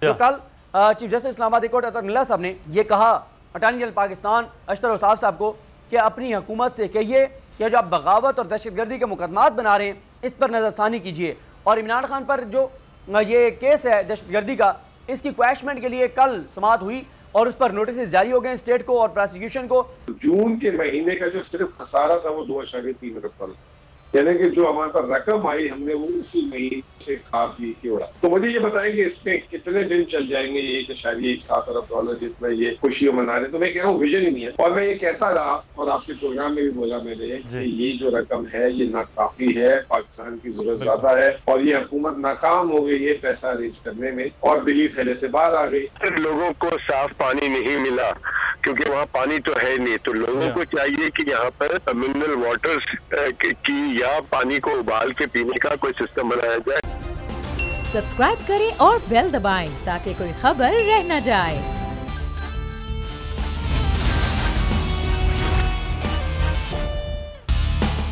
तो कल chief justice Islamabad high court Athar Minallah साहब ने यह कहा अटॉर्नी जनरल पाकिस्तान अशतर औसाफ साहब को कि अपनी हुकूमत से कहिए कि जो आप बगावत और दहशतगर्दी के मुकदमात बना रहे हैं इस पर नजरसानी कीजिए। और इमरान खान पर जो ये केस है दहशतगर्दी का, इसकी क्वैशमेंट के लिए कल समाअत हुई और उस पर नोटिस जारी हो गए स्टेट को और प्रोसिक्यूशन को। जून के महीने का जो सिर्फ खसारा था वो 2.3 अरब डॉलर, यानी कि जो हमारे पास रकम आई हमने वो उसी महीने से खा पी के उड़ा। तो मुझे ये बताएंगे इसमें कितने दिन चल जाएंगे ये कि शायद 7 अरब डॉलर जितना ये खुशियों मना रहे। तो मैं कह रहा हूँ विजन ही नहीं है। और मैं ये कहता रहा और आपके प्रोग्राम में भी बोला मैंने कि ये जो रकम है ये नाकाफी है, पाकिस्तान की जरूरत ज्यादा है और ये हुकूमत नाकाम हो गई है पैसा अरेंज करने में और दिल्ली थैले से बाहर आ गई। लोगों को साफ पानी नहीं मिला क्योंकि वहाँ पानी तो है नहीं, तो लोगों को चाहिए कि यहाँ पर मिनरल वाटर्स की या पानी को उबाल के पीने का कोई सिस्टम बनाया जाए। सब्सक्राइब करें और बेल दबाएं ताकि कोई खबर रह न जाए।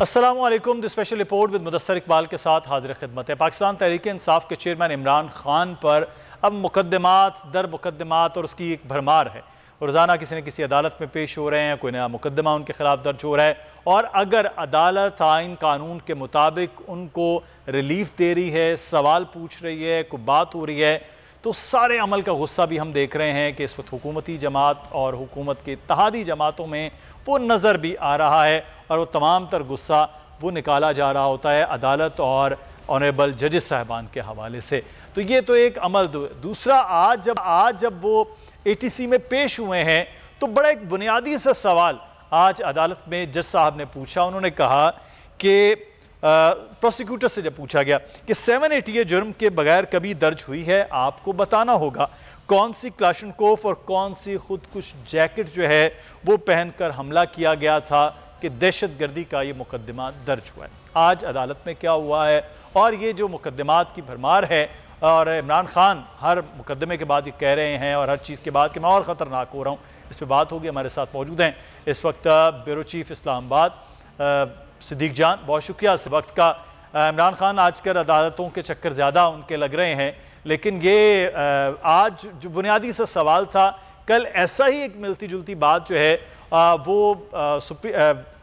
अस्सलामुअलैकुम, the special report with Mudassar Iqbal के साथ हाजिर खिदमत है। पाकिस्तान तहरीक इंसाफ के चेयरमैन इमरान खान पर अब मुकदमात दर मुकदमात और उसकी एक भरमार है। रोज़ाना किसी न किसी अदालत में पेश हो रहे हैं, कोई नया मुकदमा उनके खिलाफ दर्ज हो रहा है और अगर अदालत आइन कानून के मुताबिक उनको रिलीफ दे रही है, सवाल पूछ रही है, कोई बात हो रही है, तो सारे अमल का गुस्सा भी हम देख रहे हैं कि इस वक्त हुकूमती जमात और हुकूमत के इत्तेहादी जमातों में वो नज़र भी आ रहा है और वो तमाम तर गुस्सा वो निकाला जा रहा होता है अदालत और ऑनरेबल जजेस साहबान के हवाले से। तो ये तो एक अमल। दूसरा, आज जब वो ATC में पेश हुए हैं तो बड़ा एक बुनियादी सा सवाल आज अदालत में जज साहब ने पूछा। उन्होंने कहा कि प्रोसिक्यूटर से जब पूछा गया कि 780 जुर्म के बगैर कभी दर्ज हुई है, आपको बताना होगा कौन सी क्लाशनकोफ और कौन सी खुदकुश जैकेट जो है वो पहनकर हमला किया गया था कि दहशतगर्दी का ये मुकदमा दर्ज हुआ है। आज अदालत में क्या हुआ है और ये जो मुकदमात की भरमार है और इमरान खान हर मुकदमे के बाद ये कह रहे हैं और हर चीज़ के बाद कि मैं और ख़तरनाक हो रहा हूँ, इस पर बात होगी। हमारे साथ मौजूद हैं इस वक्त ब्यूरो चीफ इस्लामाबाद सिद्दीक जान, बहुत शुक्रिया इस वक्त का। इमरान खान आजकल अदालतों के चक्कर ज़्यादा उनके लग रहे हैं, लेकिन ये आज जो बुनियादी सा सवाल था, कल ऐसा ही एक मिलती जुलती बात जो है वो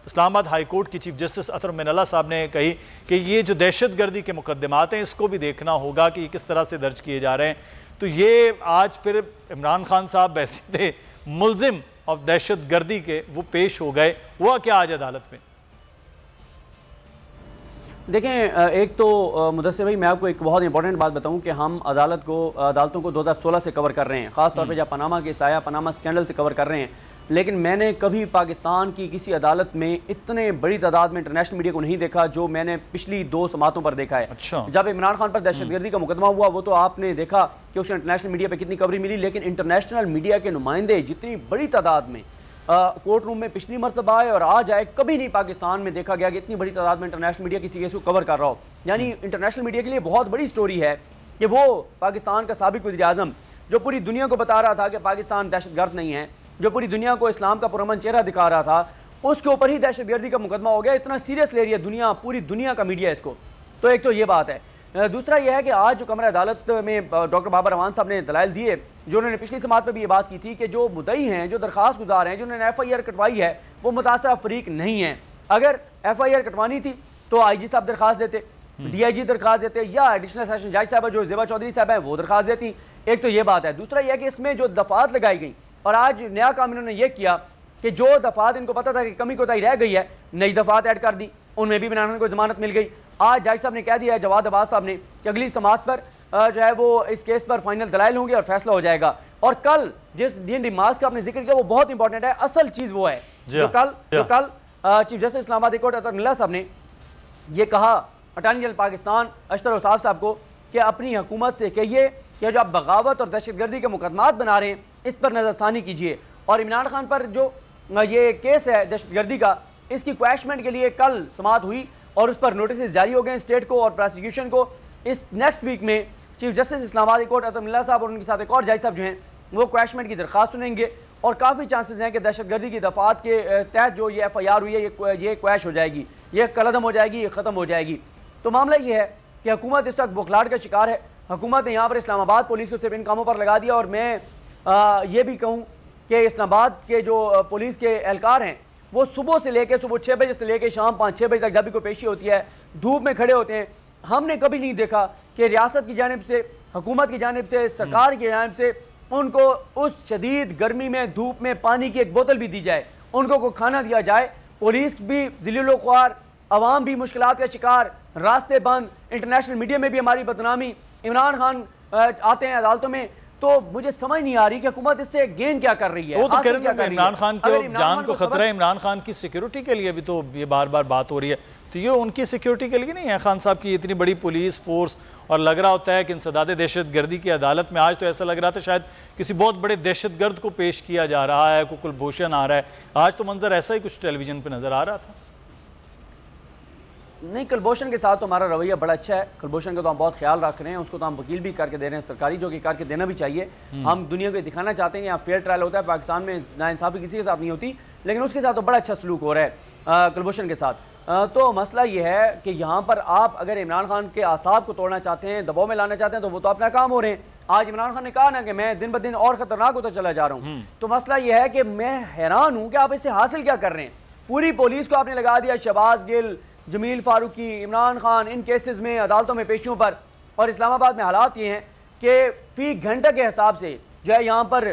इस्लामाबाद हाई कोर्ट की चीफ जस्टिस अतर मिल्ला साहब ने कही कि ये जो दहशतगर्दी के मुकदमात हैं इसको भी देखना होगा कि ये किस तरह से दर्ज किए जा रहे हैं। तो ये आज फिर इमरान खान साहब वैसे थे मुल्जिम ऑफ दहशतगर्दी के, वो पेश हो गए। हुआ क्या आज अदालत में? देखें, एक तो मुदस्सिर भाई मैं आपको एक बहुत इंपॉर्टेंट बात बताऊं कि हम अदालतों को 2016 से कवर कर रहे हैं, खासतौर पर जब पनामा केस आया, पनामा स्कैंडल से कवर कर रहे हैं। लेकिन मैंने कभी पाकिस्तान की किसी अदालत में इतने बड़ी तादाद में इंटरनेशनल मीडिया को नहीं देखा जो मैंने पिछली 2 समातों पर देखा है। अच्छा। जब इमरान खान पर दहशतगर्दी का मुकदमा हुआ वो तो आपने देखा कि उसे इंटरनेशनल मीडिया पर कितनी कवरेज मिली, लेकिन इंटरनेशनल मीडिया के नुमाइंदे जितनी बड़ी तादाद में कोर्ट रूम में पिछली मरतबा आए और आज आए, कभी नहीं पाकिस्तान में देखा गया कि इतनी बड़ी तादाद में इंटरनेशनल मीडिया किसी केस को कवर कर रहा हो। यानी इंटरनेशनल मीडिया के लिए बहुत बड़ी स्टोरी है कि वो पाकिस्तान का साबिक वज़ीर-ए-आज़म जो पूरी दुनिया को बता रहा था कि पाकिस्तान दहशतगर्द नहीं है, जो पूरी दुनिया को इस्लाम का पुरअमन चेहरा दिखा रहा था, उसके ऊपर ही दहशतगर्दी का मुकदमा हो गया। इतना सीरियस ले रही है दुनिया, पूरी दुनिया का मीडिया इसको। तो एक तो ये बात है। दूसरा यह है कि आज जो कमरा अदालत में डॉक्टर बाबर रवान साहब ने दलाइल दिए, जो उन्होंने पिछली समात में भी ये बात की थी कि जो मुद्दई हैं, जो दरखास्त गुजार हैं, जिन्होंने FIR कटवाई है, वो मुतासरा फरीक नहीं है। अगर FIR कटवानी थी तो IG साहब दरखास्त देते, DIG दरखास्त देते या एडिशनल सेशन जज साहब जो ज़ेबा चौधरी साहब हैं वो दरखास्त देती। एक तो ये बात है। दूसरा यह है कि इसमें जो दफात लगाई गई और आज नया काम इन्होंने ये किया कि जो दफात इनको पता था कि कमी कोताही रह गई है, नई दफात ऐड कर दी, उनमें भी इमरान खान को जमानत मिल गई। आज जज साहब ने कह दिया है, जवाद अब्बास साहब ने, कि अगली समात पर जो है वो इस केस पर फाइनल दलाइल होंगे और फैसला हो जाएगा। और कल जिस रिमार्क्स का आपने जिक्र किया वो बहुत इंपॉर्टेंट है। असल चीज वो है जो कल chief justice Islamabad high court Athar Minallah साहब ने यह कहा अटॉर्नी जनरल पाकिस्तान अशतर औसाफ साहब को कि अपनी हुकूमत से कहिए कि जो आप बगावत और दहशतगर्दी के मुकदमात बना रहे हैं इस पर नजरसानी कीजिए। और इमरान खान पर जो ये केस है दहशतगर्दी का, इसकी क्वैशमेंट के लिए कल समाअत हुई और उस पर नोटिस जारी हो गए स्टेट को और प्रोसिक्यूशन को। इस नेक्स्ट वीक में chief justice Islamabad high court Athar Minallah साहब और उनके साथ एक और जज साहब जो हैं वो क्वैशमेंट की दरख्वास्त सुनेंगे और काफ़ी चांसेस हैं कि दहशतगर्दी की दफात के तहत जो ये FIR हुई है ये क्वैश हो जाएगी, ये कलअदम हो जाएगी, ये ख़त्म हो जाएगी। तो मामला ये है कि हुकूमत इस वक्त बुखलाहट का शिकार है। हुकूमत ने यहाँ पर इस्लामाबाद पुलिस को सिर्फ इन कामों पर लगा दिया। और मैं ये भी कहूँ कि इस्लामाबाद के जो पुलिस के एहलकार हैं वो सुबह से लेकर सुबह 6 बजे से लेकर शाम 5-6 बजे तक जब भी कोई पेशी होती है धूप में खड़े होते हैं। हमने कभी नहीं देखा कि रियासत की जानिब से, हुकूमत की जानिब से, सरकार की जानिब से उनको उस शदीद गर्मी में धूप में पानी की एक बोतल भी दी जाए, उनको कोई खाना दिया जाए। पुलिस भी ज़िल्लुल-ओ-ख्वार, अवाम भी मुश्किलात का शिकार, रास्ते बंद, इंटरनेशनल मीडिया में भी हमारी बदनामी, इमरान खान आते हैं अदालतों में। तो मुझे समझ नहीं आ रही कि हुकूमत इससे गेन क्या कर रही है। वो तो कह रहे हैं इमरान खान को जान को खतरा है, इमरान खान की सिक्योरिटी के लिए भी तो ये बार बार बात हो रही है, तो ये उनकी सिक्योरिटी के लिए नहीं है खान साहब की इतनी बड़ी पुलिस फोर्स। और लग रहा होता है कि इंसदाद दहशतगर्दी की अदालत में आज तो ऐसा लग रहा था शायद किसी बहुत बड़े दहशतगर्द को पेश किया जा रहा है, कुलभूषण आ रहा है, आज तो मंजर ऐसा ही कुछ टेलीविजन पर नजर आ रहा था। नहीं, कुलभूषण के साथ तो हमारा रवैया बड़ा अच्छा है। कुलभूषण का तो हम बहुत ख्याल रख रहे हैं, उसको तो हम वकील भी करके दे रहे हैं सरकारी, जो कि करके देना भी चाहिए। हम दुनिया को दिखाना चाहते हैं यहाँ फेयर ट्रायल होता है, पाकिस्तान में नाइंसाफी किसी के साथ नहीं होती, लेकिन उसके साथ तो बड़ा अच्छा सलूक हो रहा है कुलभूषण के साथ। तो मसला ये है कि यहाँ पर आप अगर इमरान खान के आसाब को तोड़ना चाहते हैं, दबाव में लाना चाहते हैं, तो वो तो अपना काम हो रहे हैं। आज इमरान खान ने कहा ना कि मैं दिन ब दिन और खतरनाक होता चला जा रहा हूँ। तो मसला ये है कि मैं हैरान हूँ कि आप इससे हासिल क्या कर रहे हैं। पूरी पुलिस को आपने लगा दिया शहबाज गिल, जमील फारूकी, इमरान खान इन केसेस में अदालतों में पेशियों पर। और इस्लामाबाद में हालात ये हैं कि फी घंटे के हिसाब से जो है यहाँ पर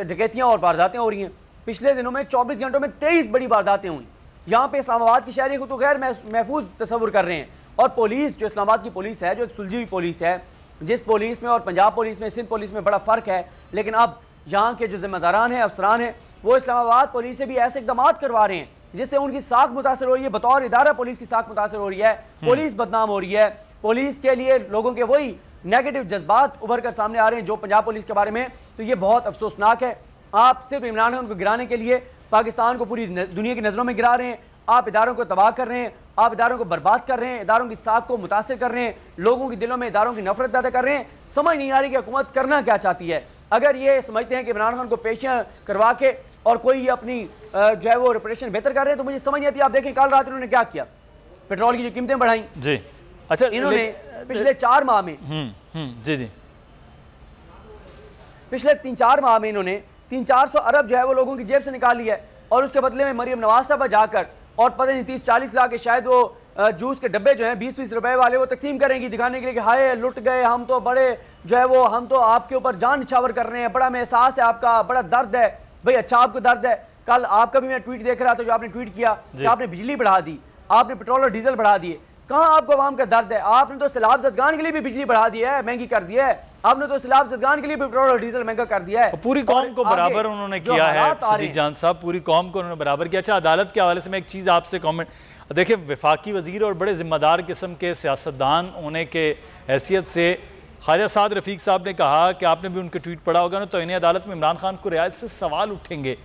डकैतियाँ और वारदातें हो रही हैं। पिछले दिनों में 24 घंटों में 23 बड़ी वारदातें हुई। यहाँ पे इस्लामाबाद की शहरी को तो गैर महफूज तस्वुर कर रहे हैं। और पुलिस जो इस्लामाबाद की पुलिस है, जो एक सुलझी हुई पुलिस है, जिस पुलिस में और पंजाब पुलिस में, सिंध पुलिस में बड़ा फ़र्क है, लेकिन अब यहाँ के जो जिम्मेदारान हैं, अफसरान हैं, वो इस्लामाबाद पुलिस से भी ऐसे इकदाम करवा रहे हैं जिससे उनकी साख मुतासर हो रही है। बतौर इदारा पुलिस की साख मुतासर हो रही है, पुलिस बदनाम हो रही है। पुलिस के लिए लोगों के वही नेगेटिव जज्बात उभर कर सामने आ रहे हैं जो पंजाब पुलिस के बारे में। तो ये बहुत अफसोसनाक है। आप सिर्फ इमरान खान को गिराने के लिए पाकिस्तान को पूरी दुनिया की नज़रों में गिरा रहे हैं। आप इदारों को तबाह कर रहे हैं, आप इदारों को बर्बाद कर रहे हैं, इदारों की साख को मुतासर कर रहे हैं, लोगों के दिलों में इदारों की नफरत पैदा कर रहे हैं। समझ नहीं आ रही कि हुकूमत करना क्या चाहती है। अगर ये समझते हैं कि इमरान खान को पेशियां करवा के और कोई अपनी जो है वो रिपुटेशन बेहतर कर रहे हैं, तो मुझे समझ नहीं आती। आप देखें कल रात इन्होंने क्या किया, पेट्रोल की जो कीमतें बढ़ाई जी। अच्छा, इन्होंने पिछले 4 माह में जी पिछले 3-4 माह में इन्होंने 300-400 अरब जो है वो लोगों की जेब से निकाल लिया है। और उसके बदले में मरियम नवाज साहब जाकर और पता नहीं 30-40 लाख के शायद वो जूस के डब्बे जो हैं 20-20 रुपए वाले वो तकसीम करेंगी, दिखाने के लिए कि हाय लुट गए हम, तो बड़े जो है वो हम तो आपके ऊपर जान निछावर कर रहे हैं, बड़ा एहसास है आपका, बड़ा दर्द है। भाई अच्छा आपको दर्द है, कल आपका भी मैं ट्वीट देख रहा था जो आपने ट्वीट किया कि आपने बिजली बढ़ा दी, आपने पेट्रोल और डीजल बढ़ा दिए। कहाँ आपको आवाम का दर्द है? आपने तो सैलाब ज़दगान के लिए भी बिजली बढ़ा दी है, महंगी कर दी है। आपने तो सैलाब ज़दगान के लिए भी पेट्रोल और डीजल महंगा कर दिया है। पूरी कौम को बराबर उन्होंने किया है सदीक जान साहब, पूरी कौम को उन्होंने बराबर किया। अच्छा, अदालत के हवाले से मैं एक चीज़ आपसे कमेंट, देखिए वफाकी वजीर और बड़े जिम्मेदार किस्म के सियासतदान होने के हैसियत से ख्वाजा साद रफ़ीक साहब ने कहा कि आपने भी उनके ट्वीट पढ़ा होगा ना, तौहीन अदालत में इमरान खान को रियायत से सवाल उठेंगे।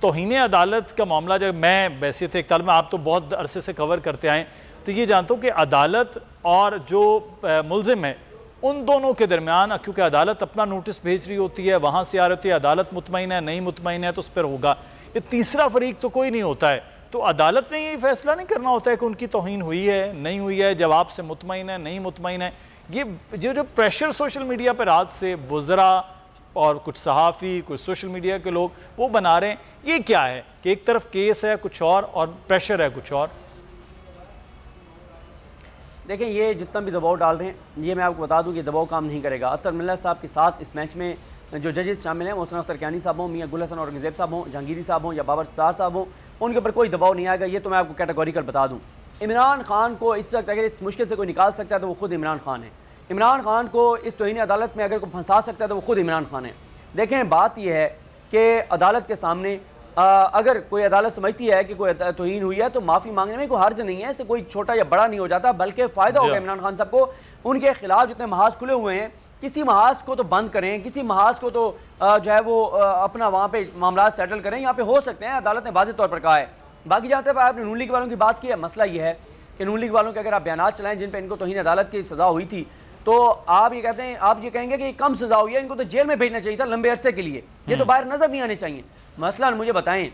तौहीन अदालत का मामला जब मैं वैसे थे एक में आप तो बहुत अरसे से कवर करते आए, तो ये जानता हूँ कि अदालत और जो मुलजिम है उन दोनों के दरमियान, क्योंकि अदालत अपना नोटिस भेज रही होती है, वहाँ से आ रही होती है, अदालत मुतमईन है नहीं मुतमईन है तो उस पर होगा। ये तीसरा फरीक तो कोई नहीं होता है, तो अदालत ने यही फैसला नहीं करना होता है कि उनकी तौहीन हुई है नहीं हुई है, जवाब से मुतमईन है नहीं मुतमईन है। ये जो प्रेशर सोशल मीडिया पर रात से वुज़रा और कुछ सहाफ़ी, कुछ सोशल मीडिया के लोग वो बना रहे हैं, ये क्या है कि एक तरफ केस है कुछ और प्रेशर है कुछ और? देखें, ये जितना भी दबाव डाल रहे हैं, ये मैं आपको बता दूं कि दबाव काम नहीं करेगा। अतर मिल्ला साहब के साथ इस मैच में जो जजेस शामिल हैं, मोहसिन अख्तर कियानी साहब हों, मियां गुल हसन औरंगज़ेब साहब हों, जहांगीरी साहब हों या बाबर सत्तार साहब हों, उनके ऊपर कोई दबाव नहीं आएगा। ये तो मैं आपको कैटेगोरिकल बता दूँ। इमरान खान को इस वक्त अगर इस मुश्किल से कोई निकाल सकता है तो वो खुद इमरान खान है। इमरान खान को इस तौहीन अदालत में अगर कोई फंसा सकता है तो वो खुद इमरान खान है। देखें, बात यह है कि अदालत के सामने अगर कोई अदालत समझती है कि कोई तौहीन हुई है तो माफ़ी मांगने में कोई हर्ज नहीं है, इससे कोई छोटा या बड़ा नहीं हो जाता, बल्कि फ़ायदा होगा इमरान खान साहब को। उनके खिलाफ जितने महाज खुले हुए हैं, किसी महाज को तो बंद करें, किसी महाज को तो जो है वो अपना वहाँ पे मामला सेटल करें। यहाँ पे हो सकते हैं, अदालत ने वाज़ेह तौर पर कहा है। बाकी जहाँ तक आपने नून लीग वालों की बात की है, मसला ये है कि नून लीग वालों के अगर आप बयान चलाएं जिन पर इनको तौहीन अदालत की सज़ा हुई थी, तो आप ये कहते हैं, आप ये कहेंगे कि कम सज़ा हुई है, इनको तो जेल में भेजना चाहिए था लंबे अरसे के लिए, ये तो बाहर नजर नहीं आने चाहिए। मसलन मुझे बताएं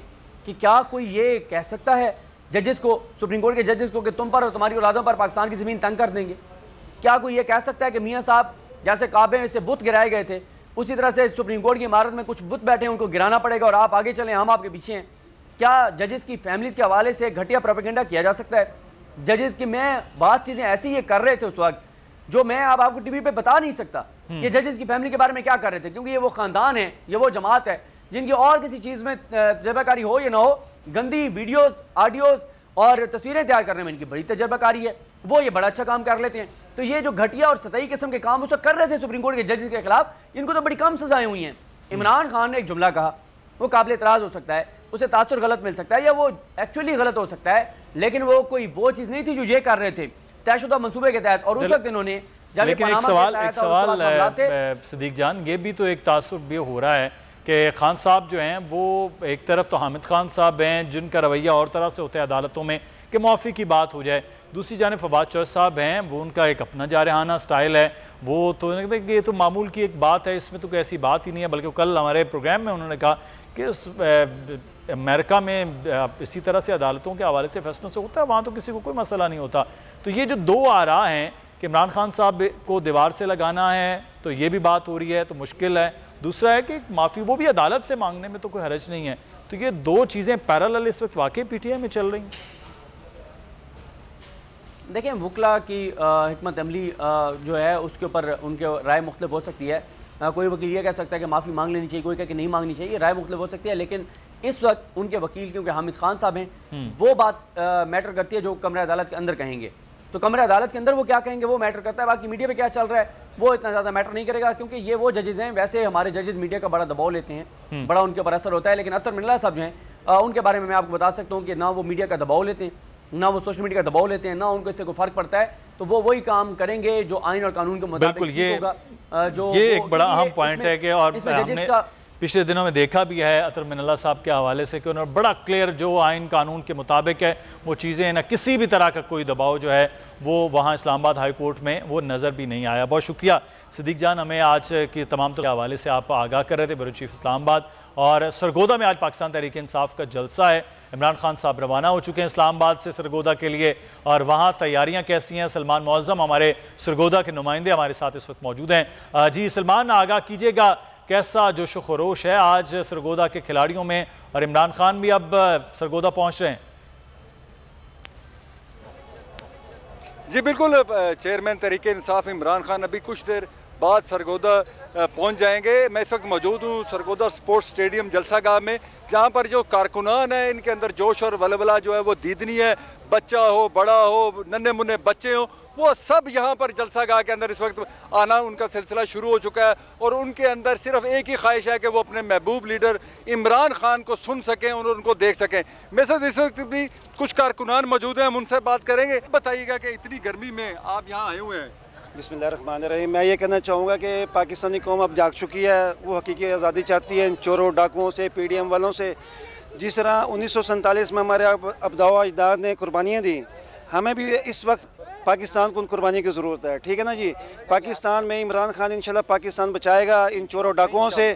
कि क्या कोई ये कह सकता है जजेस को, सुप्रीम कोर्ट के जजेस को, कि तुम पर और तुम्हारी औलादों पर पाकिस्तान की ज़मीन तंग कर देंगे? क्या कोई ये कह सकता है कि मियाँ साहब जैसे काबे में से बुत गिराए गए थे, उसी तरह से सुप्रीम कोर्ट की इमारत में कुछ बुत बैठे हैं, उनको गिराना पड़ेगा और आप आगे चलें, हम आपके पीछे हैं। क्या जजेस की फैमिलीज के हवाले से घटिया प्रोपेगेंडा किया जा सकता है? जजेस की मैं बात चीजें ऐसी ये कर रहे थे उस वक्त जो मैं अब आपको टीवी पे बता नहीं सकता ये जजेस की फैमिली के बारे में क्या कर रहे थे, क्योंकि ये वो खानदान है, ये वो जमात है जिनकी और किसी चीज में तजर्बाकारी हो या ना हो, गंदी वीडियोस, ऑडियोज और तस्वीरें तैयार करने में इनकी बड़ी तजर्बाकारी है, वो ये बड़ा अच्छा काम कर लेते हैं। तो ये जो घटिया और सतही किस्म के काम उस वक्त कर रहे थे सुप्रीम कोर्ट के जजेस के खिलाफ, इनको तो बड़ी कम सजाएं हुई हैं। इमरान खान ने एक जुमला कहा, वो काबिल एतराज हो सकता है, उसे तासुर गलत मिल सकता है या वो एक्चुअली गलत हो सकता है, लेकिन वो कोई वो चीज नहीं थी जो ये कर रहे थे तयशुदा मंसूबे के तहत। और उस वक्त इन्होंने लेकिन एक सवाल सिद्दीक जान, ये भी तो एक तासुर भी हो रहा है कि खान साहब जो हैं वो एक तरफ तो हामिद खान साहब हैं जिनका रवैया और तरह से होता है अदालतों में कि माफ़ी की बात हो जाए, दूसरी जानिब फवाद चौधरी साहब हैं, वो उनका एक अपना जारहाना स्टाइल है, वो तो ये तो मामूल की एक बात है, इसमें तो कोई ऐसी बात ही नहीं है। बल्कि कल हमारे प्रोग्राम में उन्होंने कहा कि अमेरिका में इसी तरह से अदालतों के हवाले से फैसलों से होता है, वहाँ तो किसी को कोई मसला नहीं होता। तो ये जो दो आरा हैं कि इमरान खान साहब को दीवार से लगाना है, तो ये भी बात हो रही है, तो मुश्किल है। दूसरा है कि माफ़ी वो भी अदालत से मांगने में तो कोई हरज नहीं है। तो ये दो चीज़ें पैरेलल इस वक्त वाकई पीटीआई में चल रही हैं। देखें, वकला की हिकमत अमली जो है उसके ऊपर उनके राय मुख्तलिफ हो सकती है। कोई वकील ये कह सकता है कि माफ़ी मांग लेनी चाहिए, कोई कह कि नहीं मांगनी चाहिए, राय मुख्तलिफ हो सकती है। लेकिन इस वक्त उनके वकील क्योंकि हामिद खान साहब हैं, वो बात मैटर करती है जो कमरा अदालत के अंदर कहेंगे। तो कमरा अदालत के अंदर वो क्या कहेंगे वो मैटर करता है, बाकी मीडिया पे क्या चल रहा है वो इतना ज़्यादा मैटर नहीं करेगा, क्योंकि ये वो जजेस हैं। वैसे हमारे जजेस मीडिया का बड़ा दबाव लेते हैं, बड़ा उनके ऊपर असर होता है, लेकिन अतर मिनल्ला साहब जो हैं उनके बारे में मैं आपको बता सकता हूँ कि ना वो मीडिया का दबाव लेते हैं, ना वो सोशल मीडिया का दबाव लेते हैं, ना उनको इससे कोई फर्क पड़ता है। तो वो वही काम करेंगे जो आइन और कानून के मुताबिक होगा। जो ये एक बड़ा अहम पॉइंट है कि और हमने पिछले दिनों में देखा भी है अतर मिनल्ला साहब के हवाले से कि उन्होंने बड़ा क्लियर जो आइन कानून के मुताबिक है वो चीज़ें, ना किसी भी तरह का कोई दबाव जो है वो वहाँ इस्लामाबाद हाई कोर्ट में वो नज़र भी नहीं आया। बहुत शुक्रिया सिद्दीक जान, हमें आज की तमाम के हवाले से आप आगाह कर रहे थे। ब्यूरो चीफ इस्लामाबाद और सरगोदा में आज पाकिस्तान तहरीक इंसाफ का जलसा है। इमरान खान साहब रवाना हो चुके हैं इस्लामाबाद से सरगोदा के लिए, और वहाँ तैयारियाँ कैसी हैं? सलमान मुअज़्ज़म हमारे सरगोदा के नुमाइंदे हमारे साथ इस वक्त मौजूद हैं। जी सलमान, आगाह कीजिएगा, कैसा जोश व खरोश है आज सरगोदा के खिलाड़ियों में, और इमरान खान भी अब सरगोदा पहुँच रहे हैं? जी बिल्कुल, चेयरमैन तहरीक इंसाफ इमरान खान अभी कुछ देर बाद सरगोदा पहुंच जाएंगे। मैं इस वक्त मौजूद हूँ सरगोदा स्पोर्ट्स स्टेडियम जलसागाह में, जहां पर जो कारकुनान हैं इनके अंदर जोश और वलवला जो है वो दीदनी है। बच्चा हो, बड़ा हो, नन्हे मुन्ने बच्चे हो, वो सब यहाँ पर जलसागाह के अंदर इस वक्त आना उनका सिलसिला शुरू हो चुका है, और उनके अंदर सिर्फ एक ही ख्वाहिश है कि वो अपने महबूब लीडर इमरान खान को सुन सकें और उनको देख सकें। मेरे साथ इस वक्त भी कुछ कारकुनान मौजूद हैं, हम उनसे बात करेंगे। बताइएगा कि इतनी गर्मी में आप यहाँ आए हुए हैं। बिस्मिल्लाहिर्रहमानिर्रहीम। मैं ये कहना चाहूँगा कि पाकिस्तानी कौम अब जाग चुकी है, वो हकीकी आज़ादी चाहती है इन चोरों डाकुओं से, PDM वालों से। जिस तरह 1947 में हमारे अबदाओ अजदाद ने कुर्बानियाँ दी, हमें भी इस वक्त पाकिस्तान को उन कुर्बानी की ज़रूरत है। ठीक है ना जी, पाकिस्तान में इमरान खान इंशाल्लाह पाकिस्तान बचाएगा इन चोरों डाकुओं से।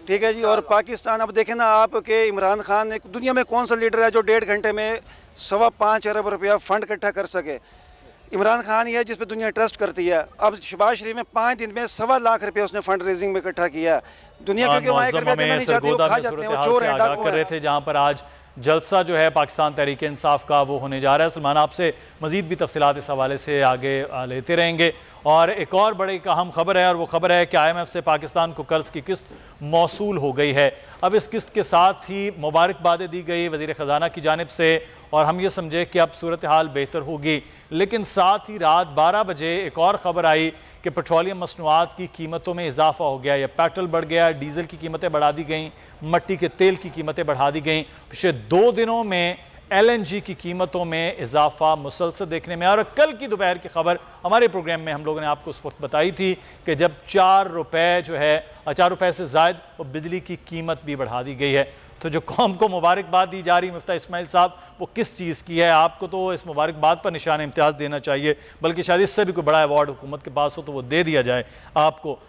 ठीक है जी, और पाकिस्तान अब देखें ना आप कि इमरान खान एक दुनिया में कौन सा लीडर है जो 1.5 घंटे में 5.25 अरब रुपया फ़ंड इकट्ठा कर सके? इमरान खान ही है जिस पे दुनिया ट्रस्ट करती है। अब शहबाज शरीफ में 5 दिन में 1.25 लाख रुपया उसने फंड रेजिंग में इकट्ठा किया। दुनिया क्योंकि वहाँ एक रुपया देना नहीं चाहती, वो खा जाते हैं, वो चोर हैं, डाकू कर रहे थे, जहाँ पर आज जलसा जो है पाकिस्तान तहरीक इंसाफ का वो होने जा रहा है। सलमान, आपसे मजीद भी तफसीलात इस हवाले से आगे लेते रहेंगे। और एक और बड़ी अहम खबर है, और वो खबर है कि IMF से पाकिस्तान को कर्ज की किस्त मौसूल हो गई है। अब इस किस्त के साथ ही मुबारकबादें दी गई वज़ीर ख़जाना की जानिब से, और हम ये समझे कि अब सूरत हाल बेहतर होगी। लेकिन साथ ही रात 12 बजे एक और ख़बर आई कि पेट्रोलियम मसनूआत की कीमतों में इजाफा हो गया। या पेट्रोल बढ़ गया, डीजल की कीमतें बढ़ा दी गई, मट्टी के तेल की कीमतें बढ़ा दी गई। पिछले 2 दिनों में LNG की कीमतों में इजाफा मुसलसल देखने में। और कल की दोपहर की खबर हमारे प्रोग्राम में हम लोगों ने आपको उस वक्त बताई थी कि जब 4 रुपये जो है 4 रुपये से ज़ायद बिजली की कीमत भी बढ़ा दी गई है। तो जो कौम को मुबारकबाद दी जा रही मिफ्ता इस्माइल साहब, वो किस चीज़ की है? आपको तो इस मुबारकबाद पर निशान इम्तियाज़ देना चाहिए, बल्कि शायद इससे भी कोई बड़ा अवार्ड हुकूमत के पास हो तो वो दे दिया जाए आपको।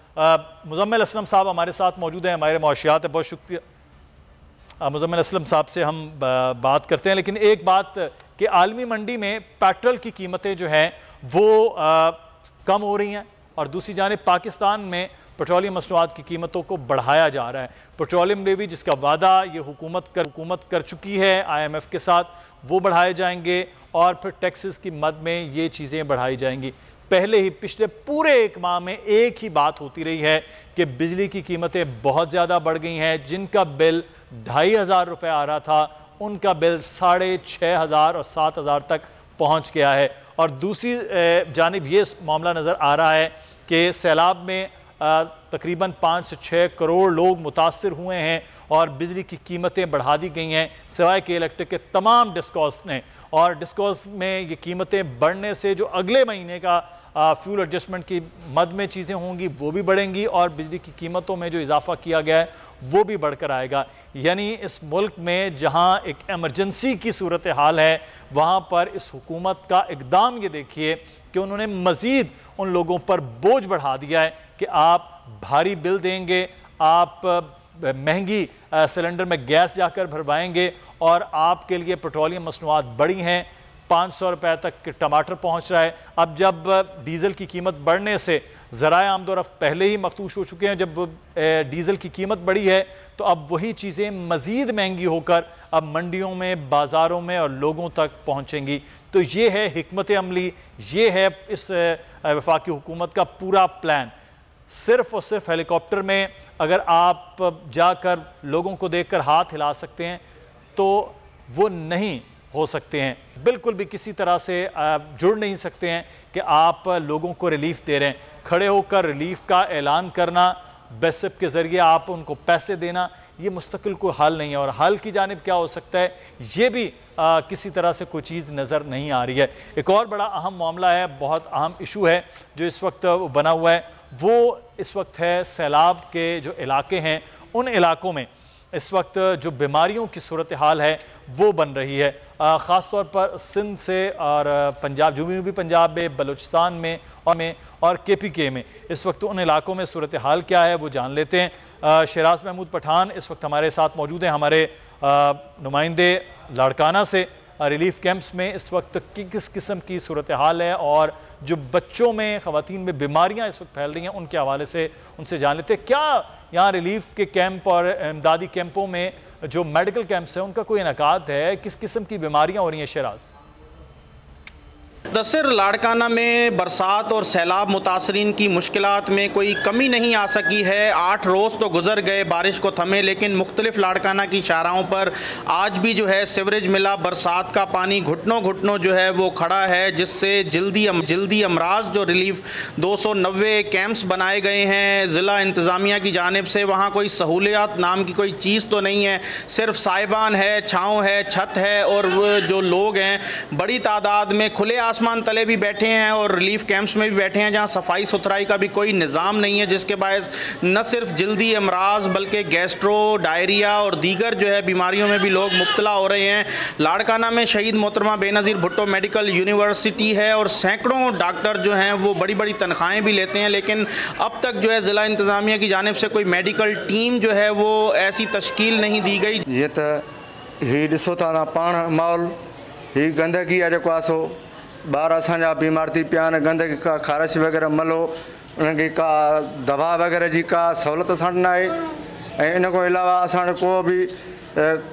मुज़म्मिल असलम साहब हमारे साथ मौजूद हैं, हमारे मुआशियात है, बहुत शुक्रिया। मुज़म्मिल असलम साहब से हम बात करते हैं, लेकिन एक बात कि आलमी मंडी में पेट्रोल की कीमतें जो हैं वो कम हो रही हैं, और दूसरी जानिब पाकिस्तान में पेट्रोलियम मसनूआत की कीमतों को बढ़ाया जा रहा है। पेट्रोलियम लेवी जिसका वादा ये हुकूमत कर चुकी है IMF के साथ, वो बढ़ाए जाएंगे और फिर टैक्सेस की मद में ये चीज़ें बढ़ाई जाएंगी। पहले ही पिछले पूरे एक माह में एक ही बात होती रही है कि बिजली की कीमतें बहुत ज़्यादा बढ़ गई हैं। जिनका बिल 2500 रुपये आ रहा था उनका बिल 6500 और 7000 तक पहुंच गया है। और दूसरी जानिब ये मामला नज़र आ रहा है कि सैलाब में तकरीबन 5 से 6 करोड़ लोग मुतासर हुए हैं और बिजली की कीमतें बढ़ा दी गई हैं सिवाय के इलेक्ट्रिक के तमाम डिस्कॉस ने। और डिस्कॉस में ये कीमतें बढ़ने से जो अगले महीने का फ्यूल एडजस्टमेंट की मद में चीज़ें होंगी वो भी बढ़ेंगी और बिजली की कीमतों में जो इजाफा किया गया है वो भी बढ़कर आएगा। यानी इस मुल्क में जहां एक एमरजेंसी की सूरत हाल है वहां पर इस हुकूमत का इकदाम ये देखिए कि उन्होंने मज़ीद उन लोगों पर बोझ बढ़ा दिया है कि आप भारी बिल देंगे, आप महंगी सिलेंडर में गैस जाकर भरवाएंगे और आपके लिए पेट्रोलियम मसनूआत बढ़ी हैं। 500 रुपये तक टमाटर पहुंच रहा है। अब जब डीज़ल की कीमत बढ़ने से ज़राए आमदोरफ्त पहले ही मखदूश हो चुके हैं, जब डीज़ल की कीमत बढ़ी है तो अब वही चीज़ें मज़ीद महंगी होकर अब मंडियों में, बाज़ारों में और लोगों तक पहुंचेंगी। तो ये है हिकमत अमली, ये है इस वफाकी हुकूमत का पूरा प्लान। सिर्फ और सिर्फ हेलीकॉप्टर में अगर आप जाकर लोगों को देखकर हाथ हिला सकते हैं तो वो नहीं हो सकते हैं, बिल्कुल भी किसी तरह से जुड़ नहीं सकते हैं कि आप लोगों को रिलीफ दे रहे हैं। खड़े होकर रिलीफ का ऐलान करना, बेसिप के ज़रिए आप उनको पैसे देना, ये मुस्तकिल कोई हल नहीं है। और हल की जानिब क्या हो सकता है ये भी किसी तरह से कोई चीज़ नज़र नहीं आ रही है। एक और बड़ा अहम मामला है, बहुत अहम इशू है जो इस वक्त बना हुआ है, वो इस वक्त है सैलाब के जो इलाके हैं उन इलाकों में इस वक्त जो बीमारियों की सूरत हाल है वो बन रही है। ख़ास तौर पर सिंध से और पंजाब, जनूबी पंजाब में, बलूचिस्तान में और KPK में इस वक्त उन इलाकों में सूरत हाल क्या है वो जान लेते हैं। शहराज महमूद पठान इस वक्त हमारे साथ मौजूद हैं, हमारे नुमाइंदे लाड़काना से। रिलीफ कैंप्स में इस वक्त किस किस्म की सूरत हाल है और जो बच्चों में, ख़वातीन में बीमारियां इस वक्त फैल रही हैं उनके हवाले से उनसे जान लेते हैं। क्या यहाँ रिलीफ के कैंप और इमदादी कैंपों में जो मेडिकल कैंप्स हैं उनका कोई इनकाद है? किस किस्म की बीमारियां हो रही हैं शहराज? दसर लाड़काना में बरसात और सैलाब मुतासरीन की मुश्किलात में कोई कमी नहीं आ सकी है। 8 रोज़ तो गुजर गए बारिश को थमे, लेकिन मुख्तलिफ लाड़काना की शाहराहों पर आज भी जो है सीवरेज मिला, बरसात का पानी घुटनों घुटनों जो है वो खड़ा है, जिससे जल्दी अमराज जो रिलीफ 290 कैंप्स बनाए गए हैं ज़िला इंतज़ामिया की जानिब से। वहाँ कोई सहूलियात नाम की कोई चीज़ तो नहीं है, सिर्फ साइबान है, छाँव है, छत है और जो लोग हैं बड़ी तादाद में खुले आसमान तले भी बैठे हैं और रिलीफ कैंप्स में भी बैठे हैं जहां सफाई सुथराई का भी कोई निज़ाम नहीं है, जिसके बायस न सिर्फ जल्दी अमराज बल्कि गैस्ट्रो, डायरिया और दीगर जो है बीमारियों में भी लोग मुब्तला हो रहे हैं। लाड़काना में शहीद मोहतरमा बेनज़ीर भुट्टो मेडिकल यूनिवर्सिटी है और सैकड़ों डॉक्टर जो हैं वो बड़ी बड़ी तनख्वाहें भी लेते हैं, लेकिन अब तक जो है ज़िला इंतज़ामिया की जानिब से कोई मेडिकल टीम जो है वो ऐसी तश्कील नहीं दी गई। ये तो ही ॾिसो था ना पाण माहौल, ही गंदगी आहे जेको आहे सो ॿार असांजा बीमार थी पिया आहिनि। गंदगी का ख़ारिश वग़ैरह मलो, उनखे का दवा वग़ैरह जी का सहूलियत असां न आहे। ऐं इन खां अलावा असां को बि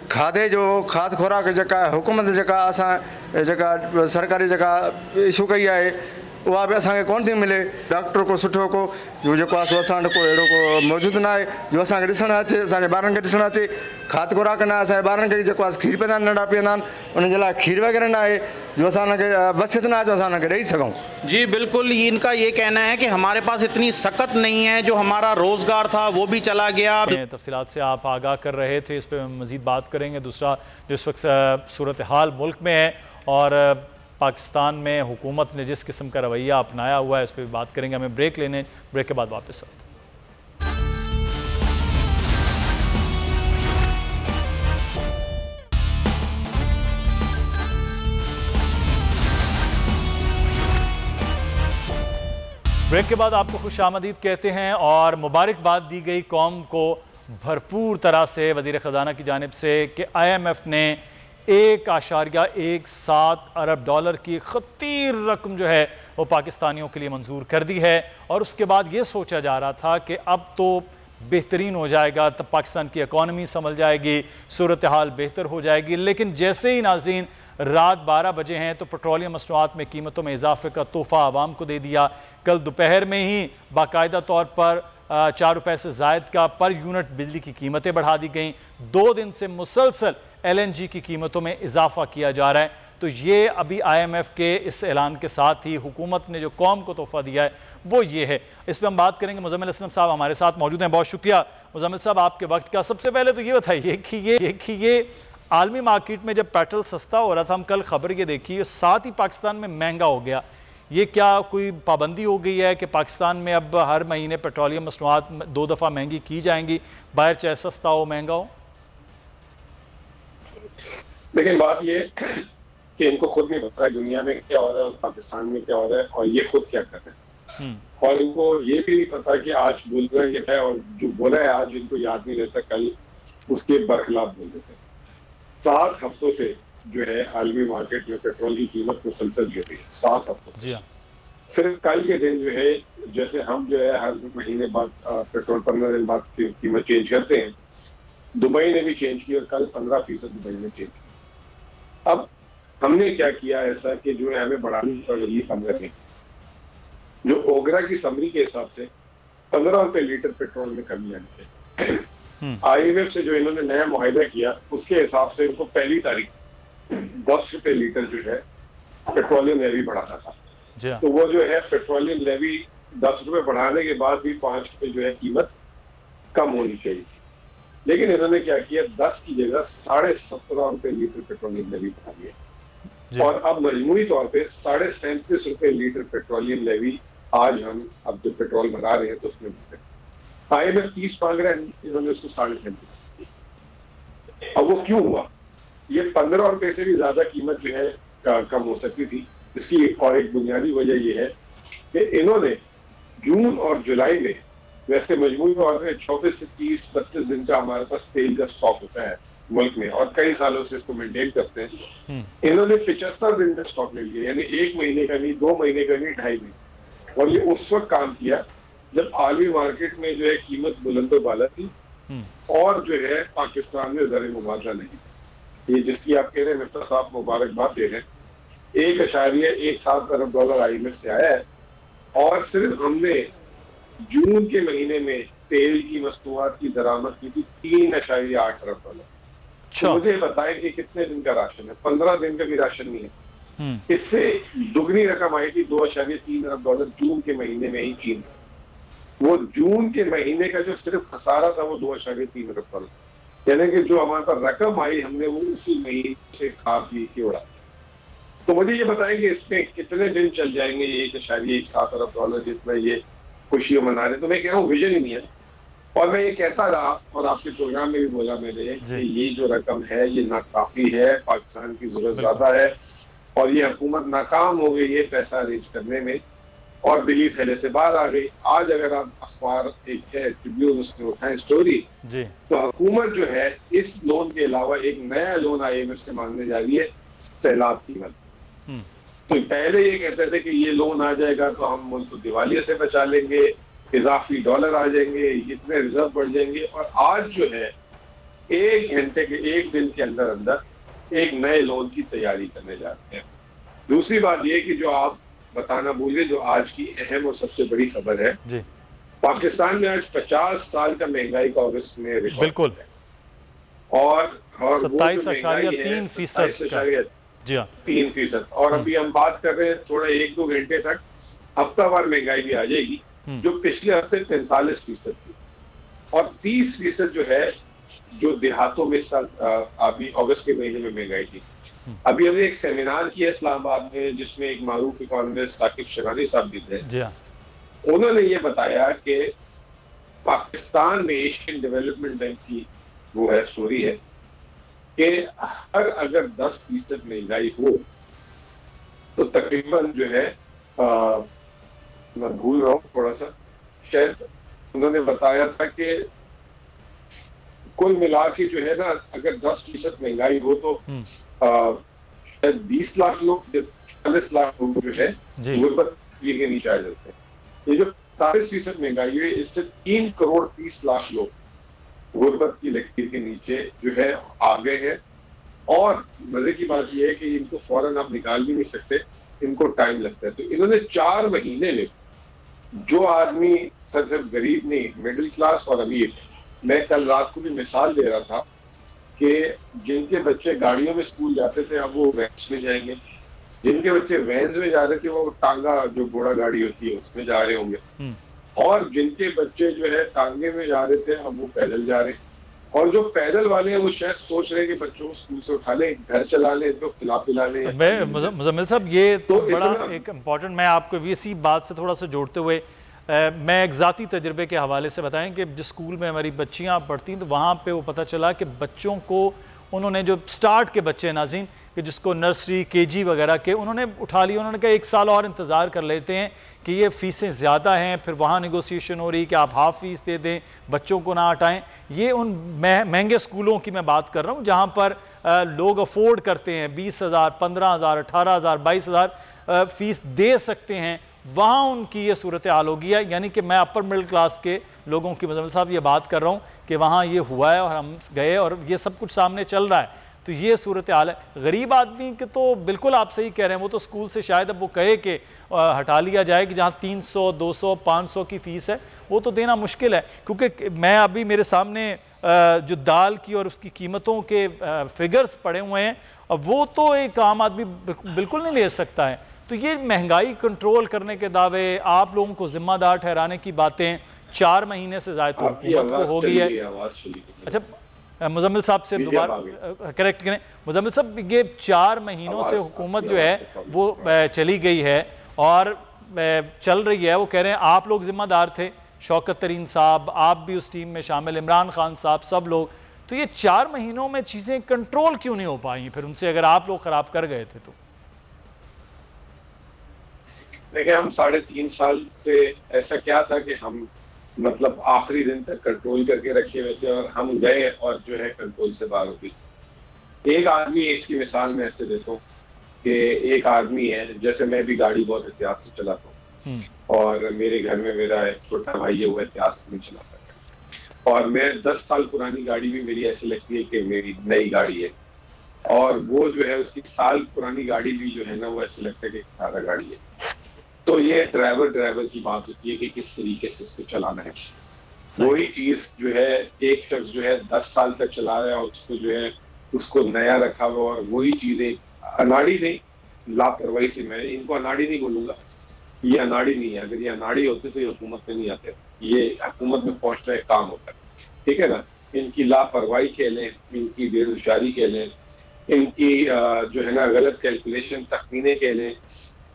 खाधे जो खाद खुराक जेका हुकूमत जेका असां जेका सरकारी जेका इशू कई आहे उहा बि असांखे कोन थी मिले। डॉक्टर को सुठो को जेको आहे सो असां को अहिड़ो को मौजूदु न आहे जो असांखे ॾिसणु अचे, असांजे ॿारनि खे ॾिसणु अचे। खाद खुराक न आहे, असांजे ॿारनि खे जेको आहे खीर पीअंदा आहिनि, नंढा पीअंदा आहिनि, उनजे लाइ खीर वग़ैरह न आहे जो असां उनखे वसियत न आहे जो असां उनखे ॾेई सघूं। जी बिल्कुल, इनका ये कहना है कि हमारे पास इतनी सकत नहीं है, जो हमारा रोज़गार था वो भी चला गया। तफसीलात से आप आगाह कर रहे थे, इस पर मज़ीद बात करेंगे। दूसरा जो इस वक्त सूरत हाल मुल्क में है और पाकिस्तान में हुकूमत ने जिस किस्म का रवैया अपनाया हुआ है, इस पर भी बात करेंगे। हमें ब्रेक लेने, ब्रेक के बाद वापस आते हैं। ब्रेक के बाद आपको खुश आमदीद कहते हैं और मुबारकबाद दी गई कौम को भरपूर तरह से वज़ीर ख़ज़ाना की जानिब से कि IMF ने 1.17 अरब डॉलर की खतीर रकम जो है वो पाकिस्तानियों के लिए मंजूर कर दी है। और उसके बाद ये सोचा जा रहा था कि अब तो बेहतरीन हो जाएगा, तब पाकिस्तान की इकॉनमी संभल जाएगी, सूरत हाल बेहतर हो जाएगी। लेकिन जैसे ही नाज़रीन रात 12 बजे हैं तो पेट्रोलियम मसनूआत में कीमतों में इजाफे का तोहफा आवाम को दे दिया। कल दोपहर में ही बाकायदा तौर पर 4 रुपए से ज़ायद का पर यूनिट बिजली की कीमतें बढ़ा दी गई। 2 दिन से मुसलसल LNG की कीमतों में इजाफा किया जा रहा है। तो ये अभी IMF के इस ऐलान के साथ ही हुकूमत ने जो कौम को तोहफा दिया है वो ये है। इस पर हम बात करेंगे। मुज़म्मिल असलम साहब हमारे साथ मौजूद हैं, बहुत शुक्रिया मुज़म्मिल साहब आपके वक्त का। सबसे पहले तो ये बताइए कि ये आलमी मार्केट में जब पेट्रोल सस्ता हो रहा था, हम कल खबर ये देखी, साथ ही पाकिस्तान में महंगा हो गया। ये क्या कोई पाबंदी हो गई है कि पाकिस्तान में अब हर महीने पेट्रोलियम मसनूआत 2 दफ़ा महंगी की जाएंगी, बाहर चाहे सस्ता हो महंगा हो? लेकिन बात ये कि इनको खुद नहीं पता दुनिया में क्या हो रहा है और पाकिस्तान में क्या हो रहा है और ये खुद क्या कर रहे हैं। और इनको ये भी नहीं पता कि आज बोल रहे हैं और जो बोला है आज इनको याद नहीं रहता, कल उसके बरखिलाफ बोल देते हैं। 7 हफ्तों से जो है आलमी मार्केट में पेट्रोल की कीमत मुसलसल गिर रही है, 7 हफ्तों से। सिर्फ कल के दिन जो है, जैसे हम जो है हर महीने बाद पेट्रोल 15 दिन बाद कीमत चेंज करते हैं, दुबई ने भी चेंज की और कल 15% दुबई ने चेंज की। अब हमने क्या किया ऐसा कि जो है हमें बढ़ानी पड़ रही है 15 दिन। जो ओगरा की समरी के हिसाब से 15 रुपए लीटर पेट्रोल में कमी आनी है। IMF से जो इन्होंने नया मुआहिदा किया उसके हिसाब से इनको पहली तारीख 10 रुपए लीटर जो है पेट्रोलियम लेवी बढ़ाना था। तो वो जो है पेट्रोलियम लेवी 10 रुपए बढ़ाने के बाद भी 5 रुपए जो है कीमत कम होनी चाहिए थी। लेकिन इन्होंने क्या किया, 10 की जगह 17.5 रुपए लीटर पेट्रोलियम लेवी बढ़ा दिया और अब मजमूई तौर पे 37.5 रुपए लीटर पेट्रोलियम लेवी आज हम अब जो पेट्रोल भरा रहे हैं तो उसमें IMF 30 मांग रहे हैं, इन्होंने उसको 37.5। अब वो क्यों हुआ? ये 15 रुपए से भी ज्यादा कीमत जो है कम हो सकती थी। इसकी और एक बुनियादी वजह ये है कि इन्होंने जून और जुलाई में, वैसे मजमूई तौर पर 24 से 30-32 दिन का हमारे पास तेल का स्टॉक होता है मुल्क में और कई सालों से इसको मेंटेन करते हैं, इन्होंने 75 दिन का स्टॉक ले लिया, यानी 1 महीने का नहीं, 2 महीने का नहीं, 2.5 महीने। और ये उस वक्त काम किया जब आलमी मार्केट में जो है कीमत बुलंदो बाला थी और जो है पाकिस्तान में ज़र मुबादला नहीं था। ये जिसकी आप कह रहे हैं मिफ्ता साहब मुबारकबाद दे रहे हैं, 1.17 अरब डॉलर IMF से आया है और सिर्फ हमने जून के महीने में तेल की मसनूआत की दरामद की थी 3.8 अरब डॉलर। तो मुझे बताएं कि कितने दिन का राशन है? 15 दिन का भी राशन नहीं है। इससे दुगनी रकम आई थी 2.3 अरब डॉलर जून के महीने में ही चीन से। वो जून के महीने का जो सिर्फ खसारा था वो 2.3 अरब डॉलर, यानी कि जो हमारे पास रकम आई हमने वो उसी महीने से खा पी के उड़ा दिया। तो मुझे ये बताएंगे इसमें कितने दिन चल जाएंगे ये 1.7 अरब डॉलर जितना ये खुशियां मना रहे? तो मैं कह रहा हूँ विजन ही नहीं है। और मैं ये कहता रहा और आपके प्रोग्राम में भी बोला मैंने कि ये जो रकम है ये नाकाफी है, पाकिस्तान की जरूरत ज्यादा है और ये हुकूमत नाकाम हो गई है पैसा अरेंज करने में और बिली थैले से बाहर आ गई। आज अगर आप अखबार एक है ट्रिब्यून उसमें उठाएं स्टोरी, तो हुकूमत जो है इस लोन के अलावा एक नया लोन IMF से मांगने जा रही है, सैलाब कीमत। तो पहले ये कहते थे कि ये लोन आ जाएगा तो हम मुल्क को दिवालिया से बचा लेंगे, इजाफी डॉलर आ जाएंगे, इतने रिजर्व बढ़ जाएंगे। और आज जो है 1 घंटे के 1 दिन के अंदर अंदर एक नए लोन की तैयारी करने जा रहे हैं। दूसरी बात यह कि जो आप बताना भूल गए, जो आज की अहम और सबसे बड़ी खबर है, पाकिस्तान में आज 50 साल का महंगाई का अगस्त में रिकॉर्ड बिल्कुल और 27.3%। जी हाँ, 3%। और अभी हम बात कर रहे हैं थोड़ा 1-2 घंटे तक हफ्तावार महंगाई भी आ जाएगी जो पिछले हफ्ते 43% थी और 30% जो है जो देहातों में अभी अगस्त के महीने में महंगाई थी। अभी हमने एक सेमिनार किया इस्लामाबाद में जिसमें एक मारूफ इकोनॉमिस्ट साकिब शरानी साहब भी थे। उन्होंने ये बताया कि पाकिस्तान में एशियन डेवलपमेंट बैंक की वो है स्टोरी है कि हर अगर 10% महंगाई हो तो तकरीबन जो है मैं भूल रहा हूँ थोड़ा सा, शायद उन्होंने बताया था कि कुल मिला के जो है ना अगर 10% महंगाई हो तो शायद 20 लाख लोग 40 लाख लोग जो है गुर्बत के नीचे आ जाते हैं। ये जो 45% महंगाई है, इससे 3 करोड़ 30 लाख लोग गुर्बत की लकीर के नीचे जो है आ गए हैं। और मजे की बात यह है कि इनको फौरन आप निकाल भी नहीं सकते, इनको टाइम लगता है। तो इन्होंने 4 महीने में जो आदमी सिर्फ गरीब नहीं, मिडिल क्लास और अमीर, मैं कल रात को भी मिसाल दे रहा था कि जिनके बच्चे गाड़ियों में स्कूल जाते थे अब वो वैन्स में जाएंगे, जिनके बच्चे वैन्स में जा रहे थे वो टांगा जो घोड़ा गाड़ी होती है उसमें जा रहे होंगे, और जिनके बच्चे जो है टांगे में जा रहे थे अब वो पैदल जा रहे हैं। और जो पैदल वाले हैं वो शायद सोच रहे हैं कि बच्चों को स्कूल से उठा लें, घर चला लें, तो खिला पिला लें। मुजम्मिल साहब, ये तो बड़ा एक इम्पॉर्टेंट, मैं आपको इसी बात से थोड़ा सा जोड़ते हुए मैं एक ज़ाती तजर्बे के हवाले से बताएं कि जिस स्कूल में हमारी बच्चियां पढ़ती तो वहाँ पे वो पता चला कि बच्चों को उन्होंने जो स्टार्ट के बच्चे नाज़रीन कि जिसको नर्सरी केजी वगैरह के उन्होंने उठा लिया, उन्होंने कहा 1 साल और इंतज़ार कर लेते हैं कि ये फ़ीसें ज़्यादा हैं, फिर वहाँ नेगोशिएशन हो रही कि आप हाफ़ फ़ीस दे दें, बच्चों को ना हटाएं। ये उन महंगे स्कूलों की मैं बात कर रहा हूँ जहाँ पर लोग अफोर्ड करते हैं 20,000, 15,000, 18,000, 22,000 फ़ीस दे सकते हैं, वहाँ उनकी ये सूरत हाल होगी है। यानी कि मैं अपर मिडिल क्लास के लोगों की मुजम्मिल साहब ये बात कर रहा हूँ कि वहाँ ये हुआ है और हम गए और ये सब कुछ सामने चल रहा है। तो ये सूरत हाल है। गरीब आदमी के तो बिल्कुल आप सही कह रहे हैं, वो तो स्कूल से शायद अब वो कहे कि हटा लिया जाए कि जहाँ 300, 200, 500 की फ़ीस है वो तो देना मुश्किल है। क्योंकि मैं अभी मेरे सामने जो दाल की और उसकी कीमतों के फिगर्स पड़े हुए हैं, अब वो तो एक आम आदमी बिल्कुल नहीं ले सकता है। तो ये महंगाई कंट्रोल करने के दावे, आप लोगों को जिम्मेदार ठहराने की बातें 4 महीने से ज़्यादा तो हुकूमत को हो गई है। अच्छा मुजम्मिल साहब से दोबारा करेक्ट करें। मुजम्मिल साहब, ये 4 महीनों से हुकूमत जो है वो चली गई है और चल रही है, वो कह रहे हैं आप लोग जिम्मेदार थे, शौकत तरीन साहब, आप भी उस टीम में शामिल, इमरान खान साहब, सब लोग। तो ये 4 महीनों में चीज़ें कंट्रोल क्यों नहीं हो पाई फिर उनसे, अगर आप लोग ख़राब कर गए थे तो? देखिए, हम 3.5 साल से ऐसा क्या था कि हम मतलब आखिरी दिन तक कंट्रोल करके रखे हुए थे और हम गए और जो है कंट्रोल से बाहर हो गई। एक आदमी, इसकी मिसाल में ऐसे देखो कि एक आदमी है, जैसे मैं भी गाड़ी बहुत एहतियात से चलाता हूँ और मेरे घर में मेरा एक छोटा भाई है, वो एहतियात से नहीं चलाता है, और मैं 10 साल पुरानी गाड़ी भी मेरी ऐसी लगती है कि मेरी नई गाड़ी है, और वो जो है उसकी साल पुरानी गाड़ी भी जो है ना वो ऐसे लगता है कि ताज़ा गाड़ी है। तो ये ड्राइवर की बात होती है कि किस तरीके से इसको चलाना है। वही चीज जो है एक शख्स जो है 10 साल तक चला रहा है, उसको जो है उसको नया रखा हुआ, और वही चीजें अनाड़ी नहीं, लापरवाही से, मैं इनको अनाड़ी नहीं बोलूंगा, ये अनाड़ी नहीं है। अगर ये अनाड़ी होते तो ये हुकूमत में नहीं आते, ये हुकूमत में पहुंचता है काम होता है, ठीक है ना। इनकी लापरवाही खेलें, इनकी बेहोशारी खेलें, इनकी जो है ना गलत कैलकुलेशन तखमीने खेलें,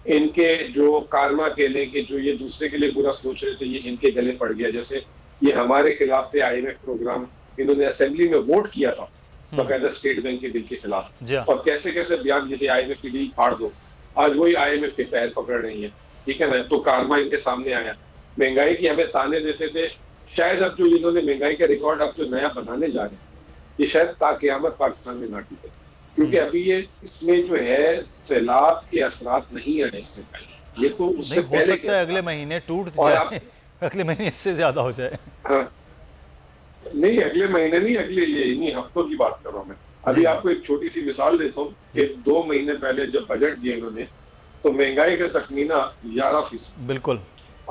इनके जो कारमा के लिए कि जो ये दूसरे के लिए बुरा सोच रहे थे ये इनके गले पड़ गया। जैसे ये हमारे खिलाफ थे IMF प्रोग्राम, इन्होंने असेंबली में वोट किया था बाकायदा स्टेट बैंक के बिल के खिलाफ, और कैसे कैसे बयान दिए थे IMF की डील फाड़ दो। आज वही IMF के पैर पकड़ रही है, ठीक है ना। तो कारमा इनके सामने आया। महंगाई की हमें ताने देते थे, शायद अब जो इन्होंने महंगाई का रिकॉर्ड अब जो नया बनाने जा रहे हैं ये शायद ताक़यामत पाकिस्तान में ना टूटे, क्योंकि अभी ये इसमें जो है सैलाब के असरात नहीं आए इसमें पहले, ये तो उससे हो सकता है अगले महीने टूट जाए, अगले महीने इससे ज्यादा हो जाए। हाँ, नहीं अगले महीने नहीं, अगले ये इन्हीं हफ्तों की बात कर रहा हूँ मैं। अभी आपको एक छोटी सी मिसाल देता हूँ कि 2 महीने पहले जब बजट दिया इन्होंने तो महंगाई का तखमीना 11%। बिल्कुल।